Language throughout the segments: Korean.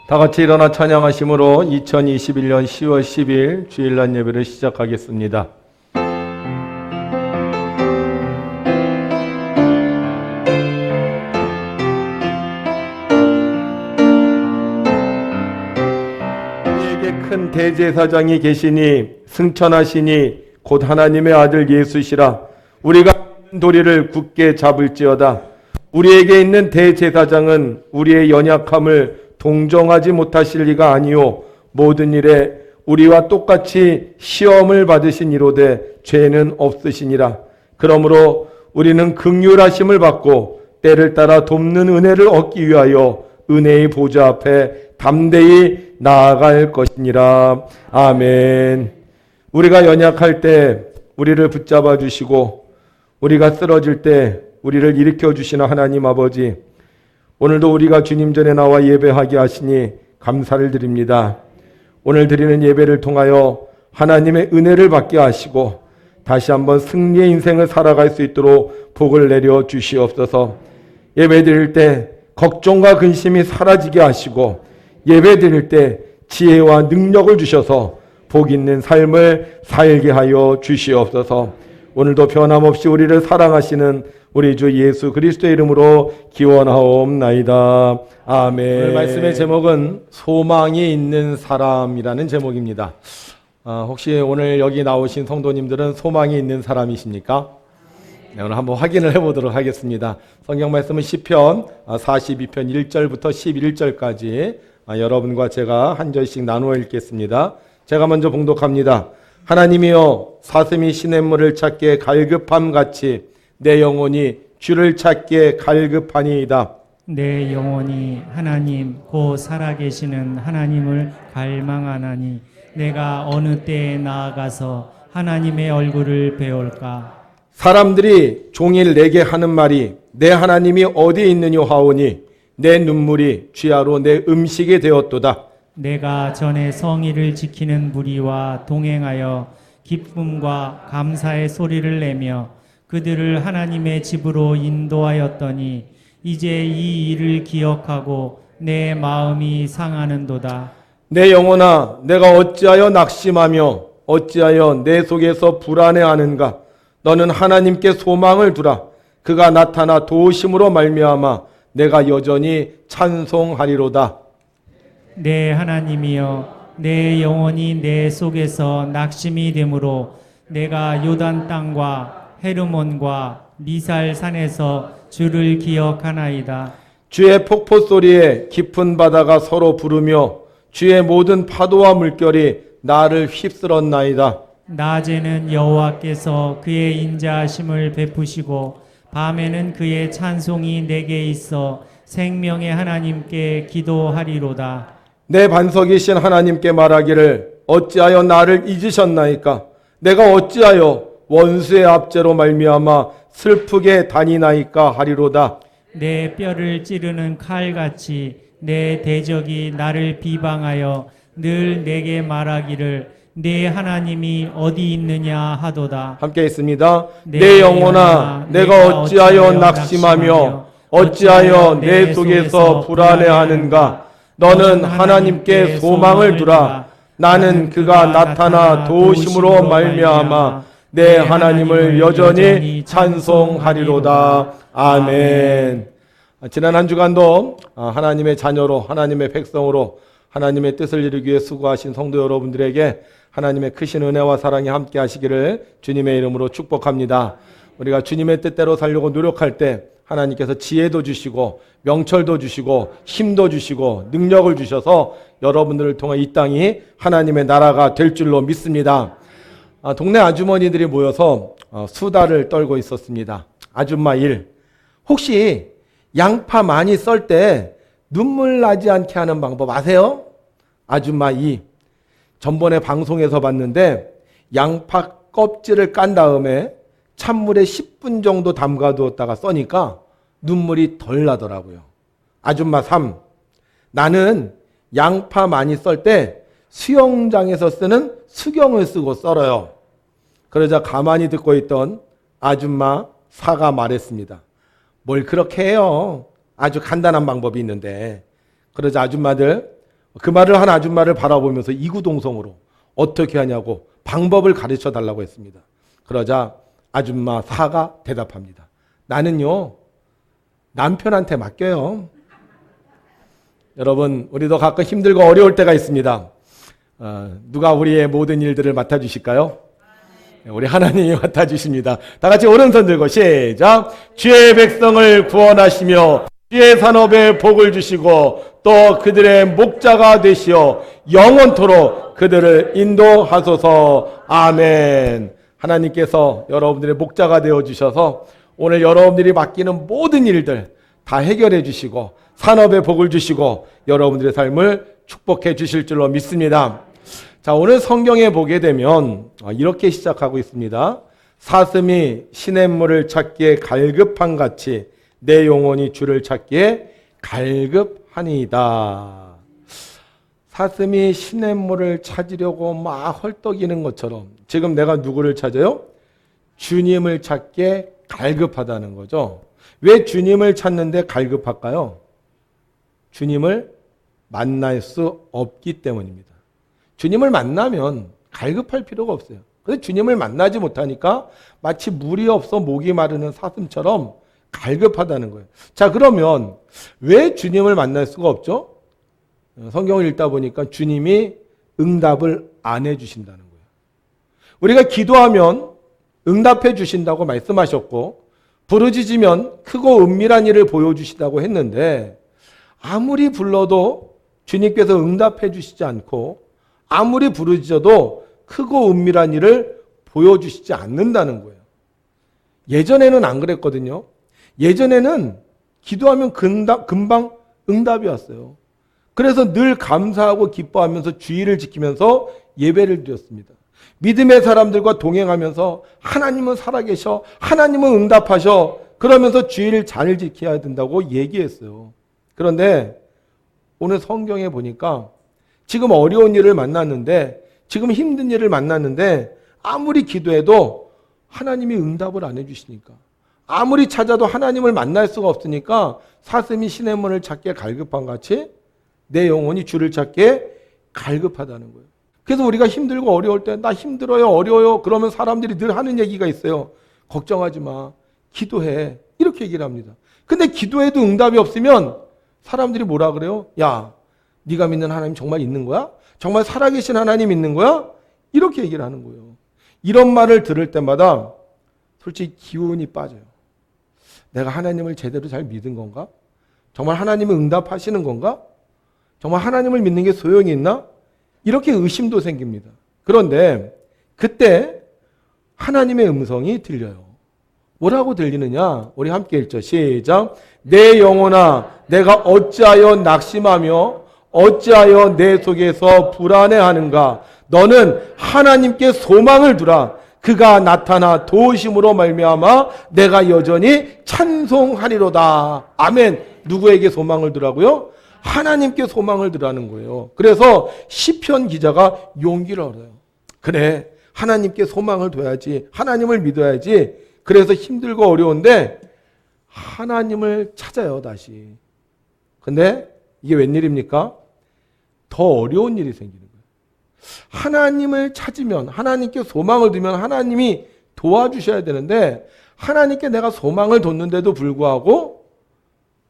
다 같이 일어나 찬양하심으로 2021년 10월 10일 주일날 예배를 시작하겠습니다. 우리에게 큰 대제사장이 계시니 승천하시니 곧 하나님의 아들 예수시라. 우리가 있는 도리를 굳게 잡을지어다. 우리에게 있는 대제사장은 우리의 연약함을 동정하지 못하실 리가 아니요 모든 일에 우리와 똑같이 시험을 받으신 이로되 죄는 없으시니라. 그러므로 우리는 긍휼하심을 받고 때를 따라 돕는 은혜를 얻기 위하여 은혜의 보좌 앞에 담대히 나아갈 것이니라. 아멘. 우리가 연약할 때 우리를 붙잡아 주시고 우리가 쓰러질 때 우리를 일으켜 주시는 하나님 아버지, 오늘도 우리가 주님 전에 나와 예배하게 하시니 감사를 드립니다. 오늘 드리는 예배를 통하여 하나님의 은혜를 받게 하시고 다시 한번 승리의 인생을 살아갈 수 있도록 복을 내려 주시옵소서. 예배 드릴 때 걱정과 근심이 사라지게 하시고 예배 드릴 때 지혜와 능력을 주셔서 복 있는 삶을 살게 하여 주시옵소서. 오늘도 변함없이 우리를 사랑하시는 우리 주 예수 그리스도의 이름으로 기원하옵나이다. 아멘. 오늘 말씀의 제목은 소망이 있는 사람이라는 제목입니다. 혹시 오늘 여기 나오신 성도님들은 소망이 있는 사람이십니까? 네, 오늘 한번 확인을 해보도록 하겠습니다. 성경 말씀은 시편 42편 1절부터 11절까지 여러분과 제가 한 절씩 나누어 읽겠습니다. 제가 먼저 봉독합니다. 하나님이여, 사슴이 시냇물을 찾기에 갈급함 같이 내 영혼이 주를 찾기에 갈급하니이다. 내 영혼이 하나님 곧 살아계시는 하나님을 갈망하나니 내가 어느 때에 나아가서 하나님의 얼굴을 배울까. 사람들이 종일 내게 하는 말이 내 하나님이 어디에 있느냐 하오니 내 눈물이 주야로 내 음식이 되었도다. 내가 전에 성의를 지키는 무리와 동행하여 기쁨과 감사의 소리를 내며 그들을 하나님의 집으로 인도하였더니 이제 이 일을 기억하고 내 마음이 상하는도다. 내 영혼아, 내가 어찌하여 낙심하며 어찌하여 내 속에서 불안해하는가. 너는 하나님께 소망을 두라. 그가 나타나 도우심으로 말미암아 내가 여전히 찬송하리로다. 내 하나님이여, 내 영혼이 내 속에서 낙심이 되므로 내가 요단 땅과 헤르몬과 미살 산에서 주를 기억하나이다. 주의 폭포 소리에 깊은 바다가 서로 부르며 주의 모든 파도와 물결이 나를 휩쓸었나이다. 낮에는 여호와께서 그의 인자하심을 베푸시고 밤에는 그의 찬송이 내게 있어 생명의 하나님께 기도하리로다. 내 반석이신 하나님께 말하기를 어찌하여 나를 잊으셨나이까. 내가 어찌하여 원수의 압제로 말미암아 슬프게 다니나이까 하리로다. 내 뼈를 찌르는 칼같이 내 대적이 나를 비방하여 늘 내게 말하기를 내 하나님이 어디 있느냐 하도다. 함께 있습니다. 내 영혼아, 내가 어찌하여 낙심하며 어찌하여 내 속에서 불안해하는가. 너는 하나님께 소망을 두라. 나는 그가 나타나 도우심으로 말미암아 내 하나님을 여전히 찬송하리로다. 아멘. 지난 한 주간도 하나님의 자녀로, 하나님의 백성으로 하나님의 뜻을 이루기 위해 수고하신 성도 여러분들에게 하나님의 크신 은혜와 사랑이 함께 하시기를 주님의 이름으로 축복합니다. 우리가 주님의 뜻대로 살려고 노력할 때 하나님께서 지혜도 주시고 명철도 주시고 힘도 주시고 능력을 주셔서 여러분들을 통해 이 땅이 하나님의 나라가 될 줄로 믿습니다. 동네 아주머니들이 모여서 수다를 떨고 있었습니다. 아줌마 일. 혹시 양파 많이 썰 때 눈물 나지 않게 하는 방법 아세요? 아줌마 2. 전번에 방송에서 봤는데 양파 껍질을 깐 다음에 찬물에 10분 정도 담가두었다가 써니까 눈물이 덜 나더라고요. 아줌마 3. 나는 양파 많이 썰 때 수영장에서 쓰는 수경을 쓰고 썰어요. 그러자 가만히 듣고 있던 아줌마 4가 말했습니다. 뭘 그렇게 해요? 아주 간단한 방법이 있는데. 그러자 아줌마들 그 말을 한 아줌마를 바라보면서 이구동성으로 어떻게 하냐고 방법을 가르쳐 달라고 했습니다. 그러자 아줌마 사가 대답합니다. 나는요, 남편한테 맡겨요. 여러분, 우리도 가끔 힘들고 어려울 때가 있습니다. 누가 우리의 모든 일들을 맡아주실까요? 우리 하나님이 맡아주십니다. 다 같이 오른손 들고 시작. 주의 백성을 구원하시며 주의 산업에 복을 주시고 또 그들의 목자가 되시어 영원토록 그들을 인도하소서. 아멘. 하나님께서 여러분들의 목자가 되어주셔서 오늘 여러분들이 맡기는 모든 일들 다 해결해 주시고 산업에 복을 주시고 여러분들의 삶을 축복해 주실 줄로 믿습니다. 자, 오늘 성경에 보게 되면 이렇게 시작하고 있습니다. 사슴이 시냇물을 찾기에 갈급한 같이 내 영혼이 주를 찾기에 갈급하니이다. 사슴이 시냇물을 찾으려고 막 헐떡이는 것처럼 지금 내가 누구를 찾아요? 주님을 찾기에 갈급하다는 거죠. 왜 주님을 찾는데 갈급할까요? 주님을 만날 수 없기 때문입니다. 주님을 만나면 갈급할 필요가 없어요. 그래서 주님을 만나지 못하니까 마치 물이 없어 목이 마르는 사슴처럼 갈급하다는 거예요. 자, 그러면 왜 주님을 만날 수가 없죠? 성경을 읽다 보니까 주님이 응답을 안 해주신다는 거예요. 우리가 기도하면 응답해 주신다고 말씀하셨고 부르짖으면 크고 은밀한 일을 보여주시다고 했는데 아무리 불러도 주님께서 응답해 주시지 않고 아무리 부르짖어도 크고 은밀한 일을 보여주시지 않는다는 거예요. 예전에는 안 그랬거든요. 예전에는 기도하면 금방 응답이 왔어요. 그래서 늘 감사하고 기뻐하면서 주의를 지키면서 예배를 드렸습니다. 믿음의 사람들과 동행하면서 하나님은 살아계셔, 하나님은 응답하셔, 그러면서 주의를 잘 지켜야 된다고 얘기했어요. 그런데 오늘 성경에 보니까 지금 어려운 일을 만났는데, 지금 힘든 일을 만났는데 아무리 기도해도 하나님이 응답을 안 해주시니까, 아무리 찾아도 하나님을 만날 수가 없으니까 사슴이 시냇물을 찾기에 갈급한 같이 내 영혼이 주를 찾기에 갈급하다는 거예요. 그래서 우리가 힘들고 어려울 때 나 힘들어요, 어려워요, 그러면 사람들이 늘 하는 얘기가 있어요. 걱정하지 마, 기도해, 이렇게 얘기를 합니다. 근데 기도해도 응답이 없으면 사람들이 뭐라 그래요? 야, 네가 믿는 하나님 정말 있는 거야? 정말 살아계신 하나님 있는 거야? 이렇게 얘기를 하는 거예요. 이런 말을 들을 때마다 솔직히 기운이 빠져요. 내가 하나님을 제대로 잘 믿은 건가? 정말 하나님은 응답하시는 건가? 정말 하나님을 믿는 게 소용이 있나? 이렇게 의심도 생깁니다. 그런데 그때 하나님의 음성이 들려요. 뭐라고 들리느냐? 우리 함께 읽죠. 시작. 내 영혼아, 내가 어찌하여 낙심하며 어찌하여 내 속에서 불안해하는가? 너는 하나님께 소망을 두라. 그가 나타나 도우심으로 말미암아 내가 여전히 찬송하리로다. 아멘. 누구에게 소망을 두라고요? 하나님께 소망을 두라는 거예요. 그래서 시편 기자가 용기를 얻어요. 그래, 하나님께 소망을 둬야지, 하나님을 믿어야지. 그래서 힘들고 어려운데 하나님을 찾아요, 다시. 근데 이게 웬일입니까? 더 어려운 일이 생기는 거예요. 하나님을 찾으면, 하나님께 소망을 두면 하나님이 도와주셔야 되는데 하나님께 내가 소망을 뒀는데도 불구하고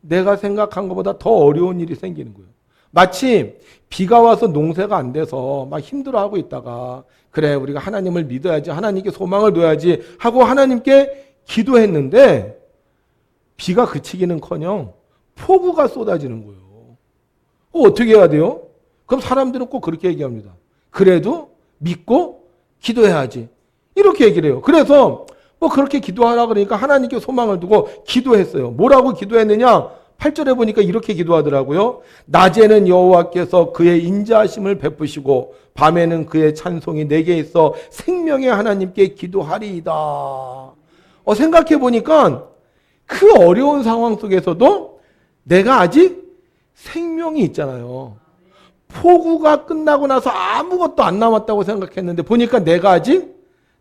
내가 생각한 것보다 더 어려운 일이 생기는 거예요. 마치 비가 와서 농사가 안 돼서 막 힘들어하고 있다가 그래, 우리가 하나님을 믿어야지, 하나님께 소망을 둬야지 하고 하나님께 기도했는데 비가 그치기는커녕 폭우가 쏟아지는 거예요. 어떻게 해야 돼요? 그럼 사람들은 꼭 그렇게 얘기합니다. 그래도 믿고 기도해야지, 이렇게 얘기를 해요. 그래서 그렇게 기도하라 그러니까 하나님께 소망을 두고 기도했어요. 뭐라고 기도했느냐? 8절에 보니까 이렇게 기도하더라고요. 낮에는 여호와께서 그의 인자하심을 베푸시고 밤에는 그의 찬송이 내게 있어 생명의 하나님께 기도하리이다. 생각해 보니까 그 어려운 상황 속에서도 내가 아직 생명이 있잖아요. 폭우가 끝나고 나서 아무것도 안 남았다고 생각했는데 보니까 내가 아직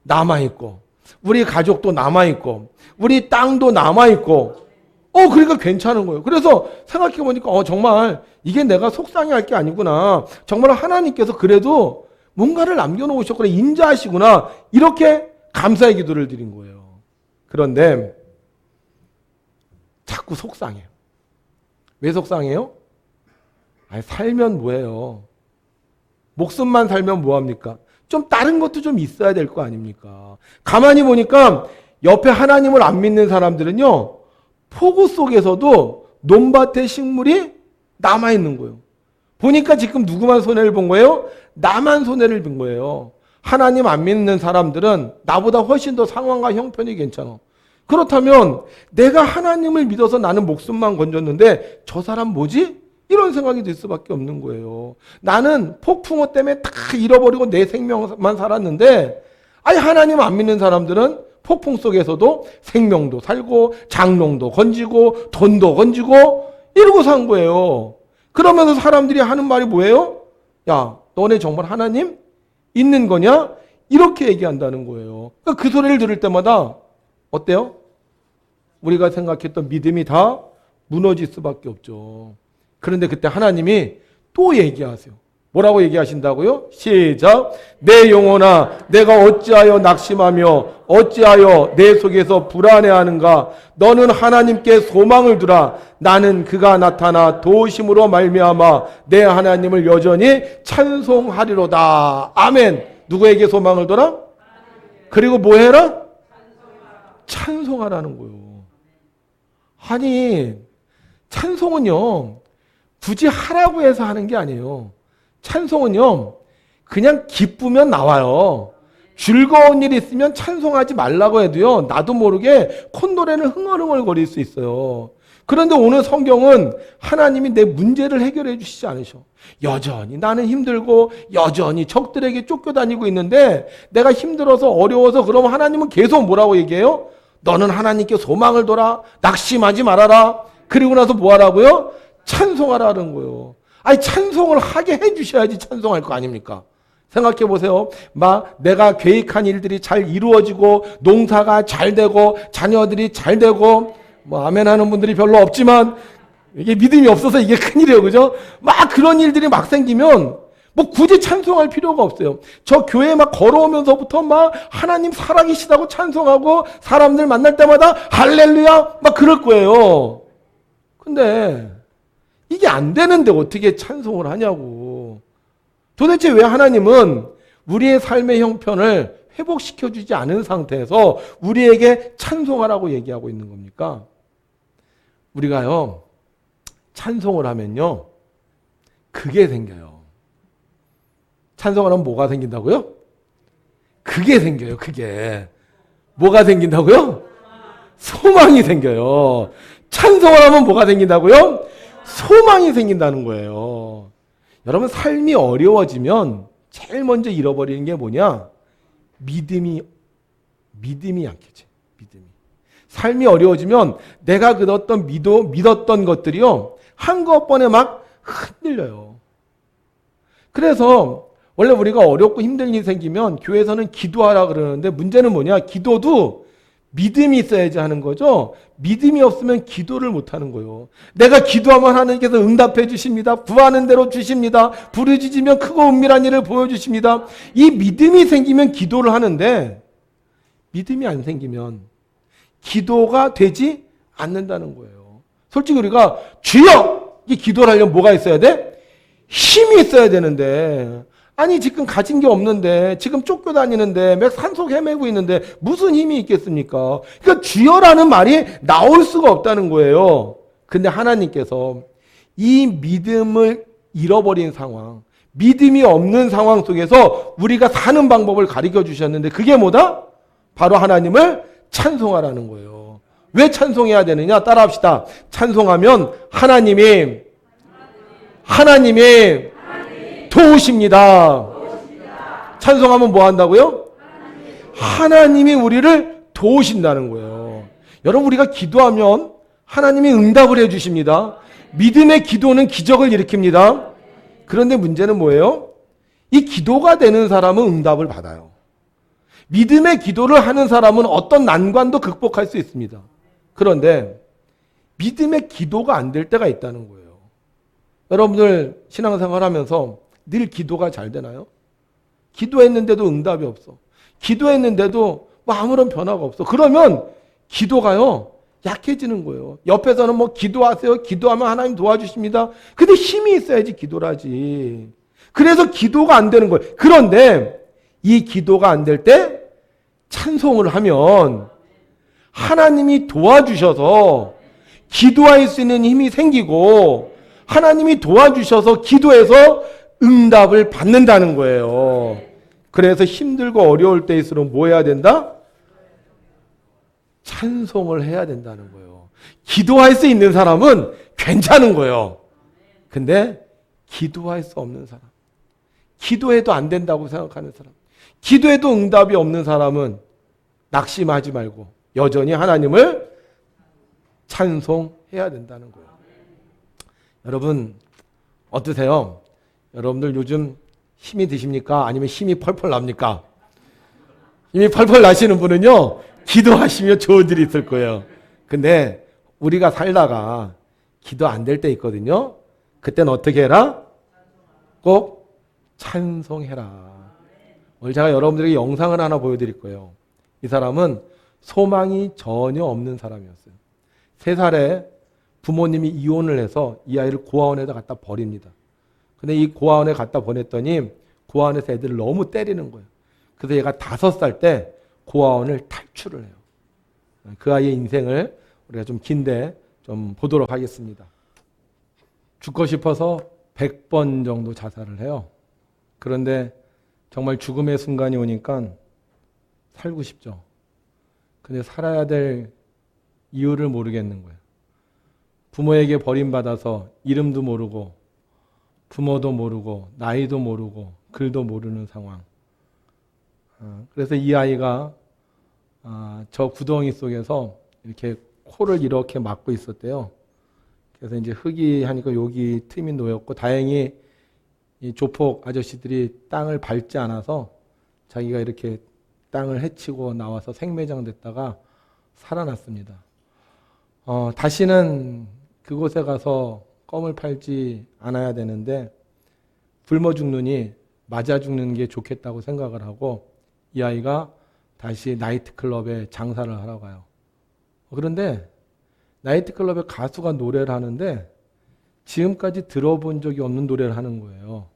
남아있고 우리 가족도 남아있고 우리 땅도 남아있고 그러니까 괜찮은 거예요. 그래서 생각해 보니까 정말 이게 내가 속상해할 게 아니구나. 정말 하나님께서 그래도 뭔가를 남겨놓으셨구나. 인자하시구나. 이렇게 감사의 기도를 드린 거예요. 그런데 자꾸 속상해요. 왜 속상해요? 살면 뭐예요? 목숨만 살면 뭐합니까? 좀 다른 것도 좀 있어야 될 거 아닙니까? 가만히 보니까 옆에 하나님을 안 믿는 사람들은요, 폭우 속에서도 논밭의 식물이 남아있는 거예요. 보니까 지금 누구만 손해를 본 거예요? 나만 손해를 본 거예요. 하나님 안 믿는 사람들은 나보다 훨씬 더 상황과 형편이 괜찮아. 그렇다면 내가 하나님을 믿어서 나는 목숨만 건졌는데 저 사람 뭐지? 이런 생각이 들 수밖에 없는 거예요. 나는 폭풍우 때문에 다 잃어버리고 내 생명만 살았는데 하나님 안 믿는 사람들은 폭풍 속에서도 생명도 살고 장롱도 건지고 돈도 건지고 이러고 산 거예요. 그러면서 사람들이 하는 말이 뭐예요? 야, 너네 정말 하나님 있는 거냐? 이렇게 얘기한다는 거예요. 그러니까 그 소리를 들을 때마다 어때요? 우리가 생각했던 믿음이 다 무너질 수밖에 없죠. 그런데 그때 하나님이 또 얘기하세요. 뭐라고 얘기하신다고요? 시작. 내 영혼아, 내가 어찌하여 낙심하며 어찌하여 내 속에서 불안해하는가? 너는 하나님께 소망을 두라. 나는 그가 나타나 도우심으로 말미암아 내 하나님을 여전히 찬송하리로다. 아멘. 누구에게 소망을 둬라? 그리고 뭐 해라? 찬송하라는 거예요. 아니, 찬송은요, 굳이 하라고 해서 하는 게 아니에요. 찬송은요, 그냥 기쁘면 나와요. 즐거운 일이 있으면 찬송하지 말라고 해도요, 나도 모르게 콧노래는 흥얼흥얼 거릴 수 있어요. 그런데 오늘 성경은 하나님이 내 문제를 해결해 주시지 않으셔. 여전히 나는 힘들고 여전히 적들에게 쫓겨다니고 있는데 내가 힘들어서 어려워서 그러면 하나님은 계속 뭐라고 얘기해요? 너는 하나님께 소망을 둬라. 낙심하지 말아라. 그리고 나서 뭐 하라고요? 찬송하라는 거예요. 찬송을 하게 해주셔야지 찬송할 거 아닙니까? 생각해 보세요. 내가 계획한 일들이 잘 이루어지고 농사가 잘 되고 자녀들이 잘 되고 아멘 하는 분들이 별로 없지만 이게 믿음이 없어서 이게 큰일이에요. 그죠? 그런 일들이 막 생기면 굳이 찬송할 필요가 없어요. 저 교회 걸어오면서부터 하나님 살아계시다고 찬송하고 사람들 만날 때마다 할렐루야 그럴 거예요. 근데 이게 안 되는데 어떻게 찬송을 하냐고. 도대체 왜 하나님은 우리의 삶의 형편을 회복시켜주지 않은 상태에서 우리에게 찬송하라고 얘기하고 있는 겁니까? 우리가요, 찬송을 하면요, 그게 생겨요. 찬송을 하면 뭐가 생긴다고요? 그게 생겨요, 그게. 뭐가 생긴다고요? 소망이 생겨요. 찬송을 하면 뭐가 생긴다고요? 소망이 생긴다는 거예요. 여러분, 삶이 어려워지면 제일 먼저 잃어버리는 게 뭐냐? 믿음이 약해져. 믿음이. 삶이 어려워지면 내가 믿었던 것들이요, 한꺼번에 흔들려요. 그래서 원래 우리가 어렵고 힘든 일이 생기면 교회에서는 기도하라 그러는데 문제는 뭐냐? 기도도 믿음이 있어야지 하는 거죠. 믿음이 없으면 기도를 못 하는 거예요. 내가 기도하면 하나님께서 응답해 주십니다. 구하는 대로 주십니다. 부르짖으면 크고 은밀한 일을 보여주십니다. 이 믿음이 생기면 기도를 하는데 믿음이 안 생기면 기도가 되지 않는다는 거예요. 솔직히 우리가 주여! 이 기도를 하려면 뭐가 있어야 돼? 힘이 있어야 되는데 지금 가진 게 없는데 지금 쫓겨다니는데 막 산속 헤매고 있는데 무슨 힘이 있겠습니까? 그러니까 주여라는 말이 나올 수가 없다는 거예요. 근데 하나님께서 이 믿음을 잃어버린 상황, 믿음이 없는 상황 속에서 우리가 사는 방법을 가르쳐 주셨는데 그게 뭐다? 바로 하나님을 찬송하라는 거예요. 왜 찬송해야 되느냐? 따라합시다. 찬송하면 하나님이 도우십니다. 찬송하면 뭐 한다고요? 하나님이 우리를 도우신다는 거예요. 여러분, 우리가 기도하면 하나님이 응답을 해주십니다. 믿음의 기도는 기적을 일으킵니다. 그런데 문제는 뭐예요? 이 기도가 되는 사람은 응답을 받아요. 믿음의 기도를 하는 사람은 어떤 난관도 극복할 수 있습니다. 그런데 믿음의 기도가 안 될 때가 있다는 거예요. 여러분들 신앙생활 하면서 늘 기도가 잘 되나요? 기도했는데도 응답이 없어. 기도했는데도 뭐 아무런 변화가 없어. 그러면 기도가요, 약해지는 거예요. 옆에서는 뭐 기도하세요. 기도하면 하나님 도와주십니다. 근데 힘이 있어야지 기도를 하지. 그래서 기도가 안 되는 거예요. 그런데 이 기도가 안 될 때 찬송을 하면 하나님이 도와주셔서 기도할 수 있는 힘이 생기고 하나님이 도와주셔서 기도해서 응답을 받는다는 거예요. 그래서 힘들고 어려울 때일수록 뭐 해야 된다? 찬송을 해야 된다는 거예요. 기도할 수 있는 사람은 괜찮은 거예요. 근데 기도할 수 없는 사람, 기도해도 안 된다고 생각하는 사람, 기도해도 응답이 없는 사람은 낙심하지 말고 여전히 하나님을 찬송해야 된다는 거예요. 여러분 어떠세요? 여러분들 요즘 힘이 드십니까? 아니면 힘이 펄펄 납니까? 힘이 펄펄 나시는 분은요, 기도하시면 좋은 일이 있을 거예요. 근데 우리가 살다가 기도 안 될 때 있거든요. 그때는 어떻게 해라? 꼭 찬송해라. 오늘 제가 여러분들에게 영상을 하나 보여드릴 거예요. 이 사람은 소망이 전혀 없는 사람이었어요. 3살에 부모님이 이혼을 해서 이 아이를 고아원에다 갖다 버립니다. 근데 이 고아원에 갖다 보냈더니 고아원에서 애들을 너무 때리는 거예요. 그래서 얘가 5살 때 고아원을 탈출을 해요. 그 아이의 인생을 우리가 좀 긴데 좀 보도록 하겠습니다. 죽고 싶어서 100번 정도 자살을 해요. 그런데 정말 죽음의 순간이 오니까 살고 싶죠. 근데 살아야 될 이유를 모르겠는 거예요. 부모에게 버림받아서 이름도 모르고 부모도 모르고 나이도 모르고 글도 모르는 상황. 그래서 이 아이가 저 구덩이 속에서 이렇게 코를 이렇게 막고 있었대요. 그래서 이제 흙이 하니까 여기 틈이 놓였고 다행히 이 조폭 아저씨들이 땅을 밟지 않아서 자기가 이렇게 땅을 헤치고 나와서 생매장 됐다가 살아났습니다. 다시는 그곳에 가서 껌을 팔지 않아야 되는데 굶어 죽느니 맞아 죽는 게 좋겠다고 생각을 하고 이 아이가 다시 나이트클럽에 장사를 하러 가요. 그런데 나이트클럽에 가수가 노래를 하는데 지금까지 들어본 적이 없는 노래를 하는 거예요.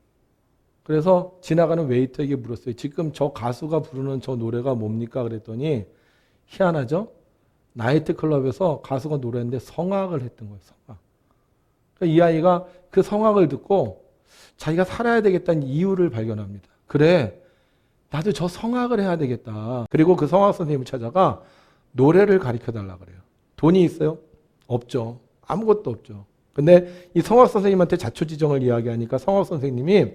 그래서 지나가는 웨이터에게 물었어요. 지금 저 가수가 부르는 저 노래가 뭡니까? 그랬더니 희한하죠? 나이트클럽에서 가수가 노래했는데 성악을 했던 거예요. 성악. 그러니까 이 아이가 그 성악을 듣고 자기가 살아야 되겠다는 이유를 발견합니다. 그래, 나도 저 성악을 해야 되겠다. 그리고 그 성악 선생님을 찾아가 노래를 가르쳐달라 그래요. 돈이 있어요? 없죠. 아무것도 없죠. 근데 이 성악 선생님한테 자초지종을 이야기하니까 성악 선생님이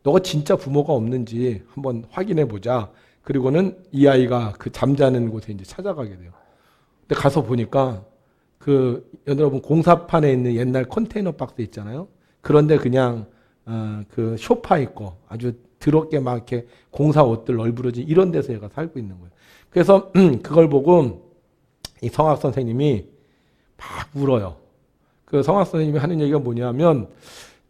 너가 진짜 부모가 없는지 한번 확인해 보자. 그리고는 이 아이가 그 잠자는 곳에 이제 찾아가게 돼요. 근데 가서 보니까 그 여러분 공사판에 있는 옛날 컨테이너 박스 있잖아요. 그런데 그냥 그 소파 있고 아주 더럽게 막 이렇게 공사 옷들 널브러진 이런 데서 얘가 살고 있는 거예요. 그래서 그걸 보고 이 성악 선생님이 막 울어요. 그 성악 선생님이 하는 얘기가 뭐냐면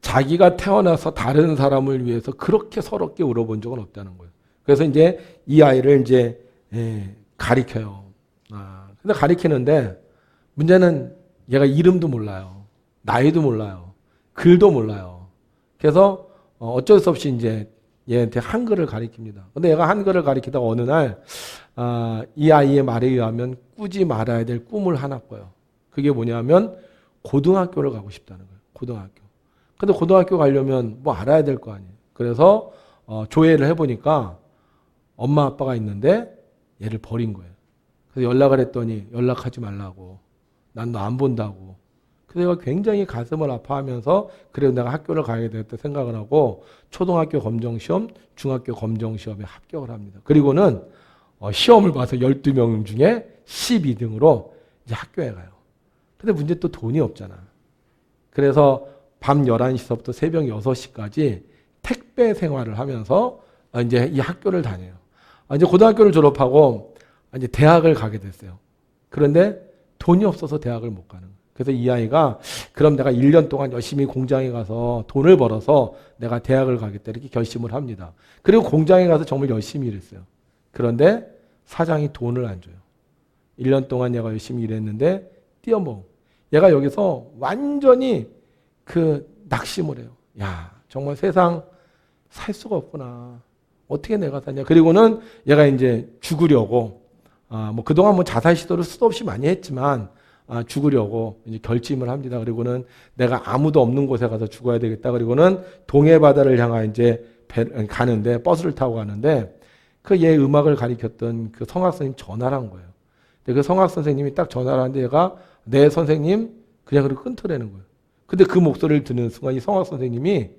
자기가 태어나서 다른 사람을 위해서 그렇게 서럽게 울어본 적은 없다는 거예요. 그래서 이제 이 아이를 이제 가리켜요. 근데 가리키는데 문제는 얘가 이름도 몰라요. 나이도 몰라요. 글도 몰라요. 그래서 어쩔 수 없이 이제 얘한테 한글을 가리킵니다. 근데 얘가 한글을 가리키다가 어느 날 이 아이의 말에 의하면 꾸지 말아야 될 꿈을 하나 꿔요. 그게 뭐냐면 고등학교를 가고 싶다는 거예요. 고등학교. 근데 고등학교 가려면 뭐 알아야 될 거 아니에요. 그래서 조회를 해보니까 엄마 아빠가 있는데 얘를 버린 거예요. 그래서 연락을 했더니 연락하지 말라고. 난 너 안 본다고. 그래서 얘가 굉장히 가슴을 아파하면서 그래 내가 학교를 가야 되겠다 생각을 하고 초등학교 검정시험, 중학교 검정시험에 합격을 합니다. 그리고는 시험을 봐서 12명 중에 12등으로 이제 학교에 가요. 근데 문제 또 돈이 없잖아. 그래서 밤 11시서부터 새벽 6시까지 택배 생활을 하면서 이제 이 학교를 다녀요. 이제 고등학교를 졸업하고 이제 대학을 가게 됐어요. 그런데 돈이 없어서 대학을 못 가는 거예요. 그래서 이 아이가 그럼 내가 1년 동안 열심히 공장에 가서 돈을 벌어서 내가 대학을 가겠다 이렇게 결심을 합니다. 그리고 공장에 가서 정말 열심히 일했어요. 그런데 사장이 돈을 안 줘요. 1년 동안 얘가 열심히 일했는데 뛰어먹어. 얘가 여기서 완전히 낙심을 해요. 야, 정말 세상 살 수가 없구나. 어떻게 내가 사냐. 그리고는 얘가 이제 죽으려고, 그동안 자살 시도를 수도 없이 많이 했지만, 죽으려고 이제 결심을 합니다. 그리고는 내가 아무도 없는 곳에 가서 죽어야 되겠다. 그리고는 동해 바다를 향해 이제 가는데, 버스를 타고 가는데, 얘 음악을 가르쳤던 그 성악 선생님 전화를 한 거예요. 근데 그 성악 선생님이 딱 전화를 하는데 얘가 네 선생님 그냥 그렇게 끊더라는 거예요. 근데 그 목소리를 듣는 순간 이 성악 선생님이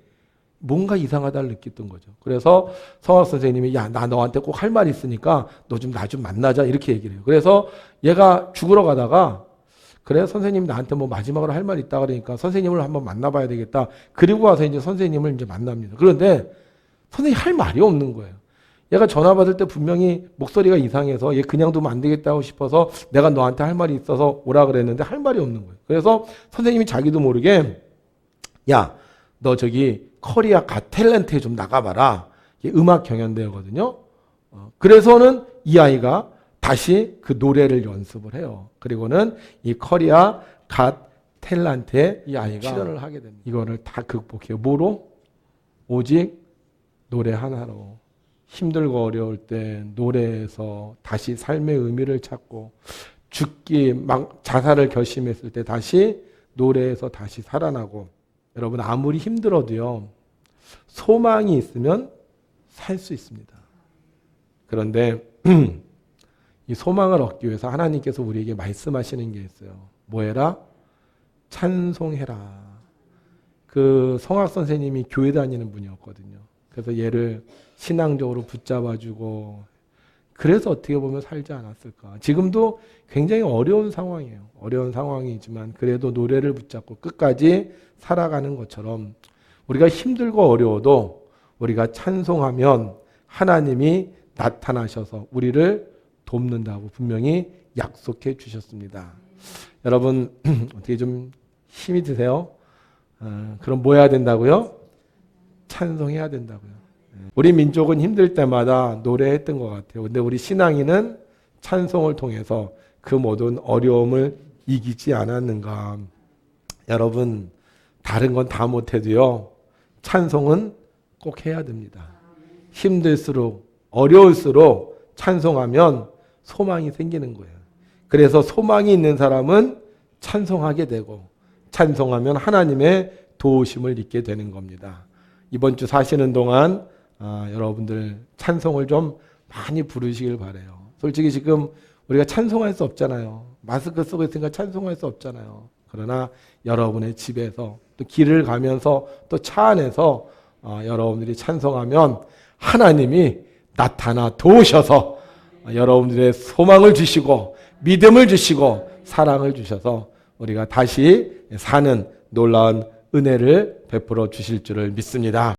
뭔가 이상하다를 느꼈던 거죠. 그래서 성악 선생님이 야, 나 너한테 꼭 할 말 있으니까 너 좀 나 좀 만나자 이렇게 얘기를 해요. 그래서 얘가 죽으러 가다가 그래 선생님 나한테 마지막으로 할 말 있다 그러니까 선생님을 한번 만나봐야 되겠다. 그리고 와서 이제 선생님을 이제 만납니다. 그런데 선생님이 할 말이 없는 거예요. 얘가 전화 받을 때 분명히 목소리가 이상해서 얘 그냥 두면 안 되겠다고 싶어서 내가 너한테 할 말이 있어서 오라 그랬는데 할 말이 없는 거예요. 그래서 선생님이 자기도 모르게 야, 너 저기 커리어 갓 탤런트에 좀 나가봐라. 이게 음악 경연대회거든요. 그래서는 이 아이가 다시 그 노래를 연습을 해요. 그리고는 이 커리어 갓 탤런트에 이 아이가 출연을 하게 됩니다. 이거를 다 극복해요. 뭐로? 오직 노래 하나로. 힘들고 어려울 때 노래에서 다시 삶의 의미를 찾고 자살을 결심했을 때 다시 노래에서 다시 살아나고 여러분 아무리 힘들어도요 소망이 있으면 살 수 있습니다. 그런데 이 소망을 얻기 위해서 하나님께서 우리에게 말씀하시는 게 있어요. 뭐 해라? 찬송해라. 그 성악 선생님이 교회 다니는 분이었거든요. 그래서 얘를 신앙적으로 붙잡아주고 그래서 어떻게 보면 살지 않았을까. 지금도 굉장히 어려운 상황이에요. 어려운 상황이지만 그래도 노래를 붙잡고 끝까지 살아가는 것처럼 우리가 힘들고 어려워도 우리가 찬송하면 하나님이 나타나셔서 우리를 돕는다고 분명히 약속해 주셨습니다. 여러분 어떻게 좀 힘이 드세요? 그럼 뭐 해야 된다고요? 찬송해야 된다고요. 우리 민족은 힘들 때마다 노래했던 것 같아요. 근데 우리 신앙인은 찬송을 통해서 그 모든 어려움을 이기지 않았는가. 여러분 다른 건 다 못해도요 찬송은 꼭 해야 됩니다. 힘들수록 어려울수록 찬송하면 소망이 생기는 거예요. 그래서 소망이 있는 사람은 찬송하게 되고 찬송하면 하나님의 도우심을 잊게 되는 겁니다. 이번 주 사시는 동안 여러분들 찬송을 좀 많이 부르시길 바라요. 솔직히 지금 우리가 찬송할 수 없잖아요. 마스크 쓰고 있으니까 찬송할 수 없잖아요. 그러나 여러분의 집에서 또 길을 가면서 또 차 안에서 여러분들이 찬송하면 하나님이 나타나 도우셔서 여러분들의 소망을 주시고 믿음을 주시고 사랑을 주셔서 우리가 다시 사는 놀라운 은혜를 베풀어 주실 줄을 믿습니다.